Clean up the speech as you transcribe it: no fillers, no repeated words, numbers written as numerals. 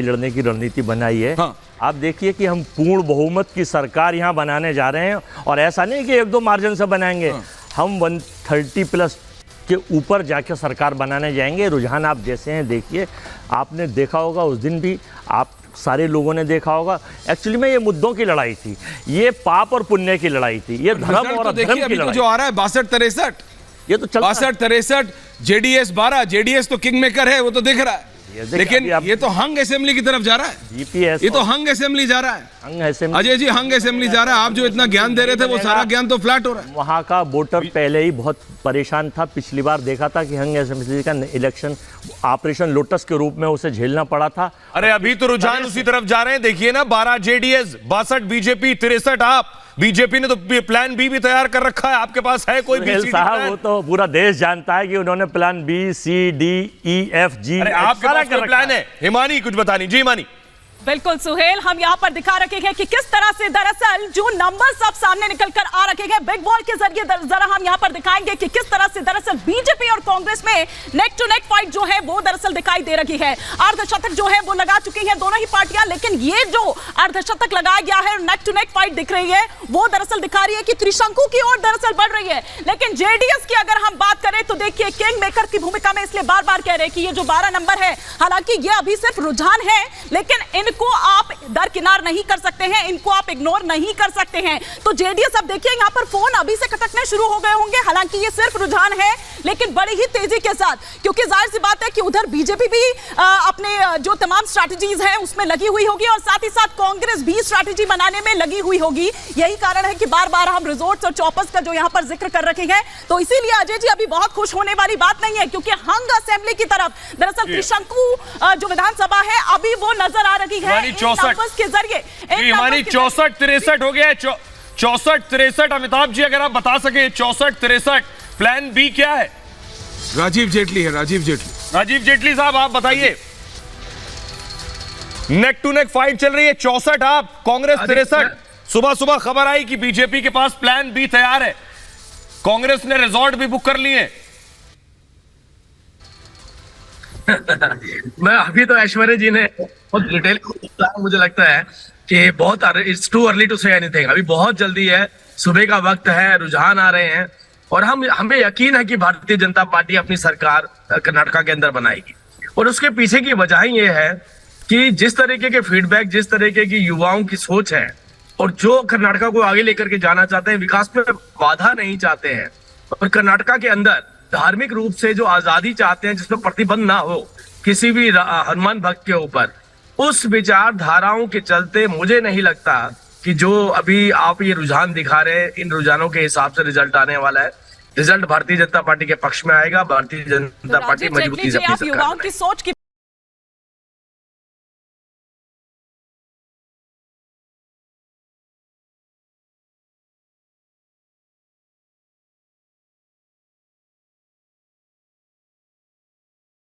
लड़ने की रणनीति बनाई है। हाँ। आप देखिए कि हम पूर्ण बहुमत की सरकार यहाँ बनाने जा रहे हैं, और ऐसा नहीं कि 1-2 मार्जिन से बनाएंगे। हाँ। हम 130+ के ऊपर जाके सरकार बनाने जाएंगे। रुझान आप जैसे हैं देखिए, आपने देखा होगा उस दिन भी, आप सारे लोगों ने देखा होगा। एक्चुअली में ये मुद्दों की लड़ाई थी, ये पाप और पुण्य की लड़ाई थी, ये धर्म और अधर्म की अभी तो लड़ाई। जो आ रहा है 62-63, ये तो चलता है। 62-63, जेडीएस 12, जेडीएस तो किंग मेकर है, वो तो दिख रहा है। लेकिन ये तो हंग असेंबली की तरफ जा रहा है। जीपीएस ये तो हंग असेंबली जा रहा है। हंग असेंबली, अजय जी, हंग असेंबली जा रहा है। आप जो इतना ज्ञान दे रहे थे वो सारा ज्ञान तो फ्लैट हो रहा है। वहाँ का वोटर पहले ही बहुत परेशान था। पिछली बार देखा था कि हंग असेंबली का इलेक्शन ऑपरेशन लोटस के रूप में उसे झेलना पड़ा था। अरे अभी तो रुझान उसी तरफ जा रहे हैं। देखिए ना, 12 जेडीएस, 62 बीजेपी, 63 आप। बीजेपी ने तो प्लान बी भी तैयार कर रखा है। आपके पास है कोई बी साहब? वो तो पूरा देश जानता है कि उन्होंने प्लान बी, सी, डी, ई, एफ, जी, अरे आपके पास कोई प्लान है? हिमानी कुछ बतानी जी। हिमानी, बिल्कुल सुहेल, हम यहाँ पर दिखा रखे हैं कि किस तरह से दरअसल जो नंबर्स अब सामने निकल कर आ रखे हैं बिग बॉल के जरिए, जरा हम यहाँ पर दिखाएंगे कि किस तरह से दरअसल बीजेपी और कांग्रेस में नेक टू नेक फाइट जो है वो दरअसल दिखाई दे रही है। अर्धशतक जो है वो लगा चुकी हैं दोनों ही पार्टियां, लेकिन ये जो अर्धशतक लगाया गया है, नेक टू नेक फाइट दिख रही है, वो दरअसल दिखा रही है कि त्रिशंकु की ओर दरअसल बढ़ रही है। लेकिन जेडीएस की अगर हम बात करें तो देखिए, किंग मेकर की भूमिका में इसलिए बार बार कह रहे हैं कि ये जो 12 नंबर है, हालांकि ये अभी सिर्फ रुझान है, लेकिन इनको आप दरकिनार नहीं कर सकते हैं, इनको आप इग्नोर नहीं कर सकते हैं। तो जेडीएस, अब देखिए यहाँ पर फोन अभी से खटकने शुरू हो गए होंगे। हालांकि ये सिर्फ रुझान है, लेकिन बड़ी ही तेजी के साथ, क्योंकि जाहिर सी बात है कि उधर बीजेपी भी अपने जो तमाम स्ट्रैटेजीज हैं उसमें लगी हुई होगी, और साथ ही साथ कांग्रेस भी स्ट्रैटेजी बनाने में लगी हुई होगी। यही कारण है कि बार बार हम रिजोर्ट्स और चॉपर्स का जो यहाँ पर जिक्र कर रखे हैं। तो इसीलिए अजय जी, अभी बहुत खुश होने वाली बात नहीं है, क्योंकि हंग असेंबली की तरफ दरअसल त्रिशंकु जो विधानसभा है अभी वो नजर आ रही है के जरिए। 64-63 हो गया है। 64-63 अमिताभ जी, अगर आप बता सके 64-63 प्लान बी क्या है? राजीव जेटली है, राजीव जेटली। राजीव जेटली साहब, आप बताइए। नेक टू नेक फाइट चल रही है। 64 आप, कांग्रेस 63। सुबह सुबह खबर आई कि बीजेपी के पास प्लान बी तैयार है, कांग्रेस ने रिजॉर्ट भी बुक कर लिए। मैं अभी तो ऐश्वर्या जी ने बहुत डिटेल, मुझे लगता है कि बहुत it's too early to say anything. अभी बहुत जल्दी है, सुबह का वक्त है, रुझान आ रहे हैं, और हमें यकीन है कि भारतीय जनता पार्टी अपनी सरकार कर्नाटक के अंदर बनाएगी। और उसके पीछे की वजह ये है कि जिस तरीके के फीडबैक, जिस तरीके की युवाओं की सोच है, और जो कर्नाटक को आगे लेकर के जाना चाहते हैं, विकास में बाधा नहीं चाहते हैं, और कर्नाटक के अंदर धार्मिक रूप से जो आजादी चाहते हैं, जिसमें प्रतिबंध ना हो किसी भी हनुमान भक्त के ऊपर, उस विचारधाराओं के चलते मुझे नहीं लगता कि जो अभी आप ये रुझान दिखा रहे हैं, इन रुझानों के हिसाब से रिजल्ट आने वाला है। रिजल्ट भारतीय जनता पार्टी के पक्ष में आएगा। भारतीय जनता पार्टी मजबूती से अपनी सरकार बनाएगी। युवाओं की सोच की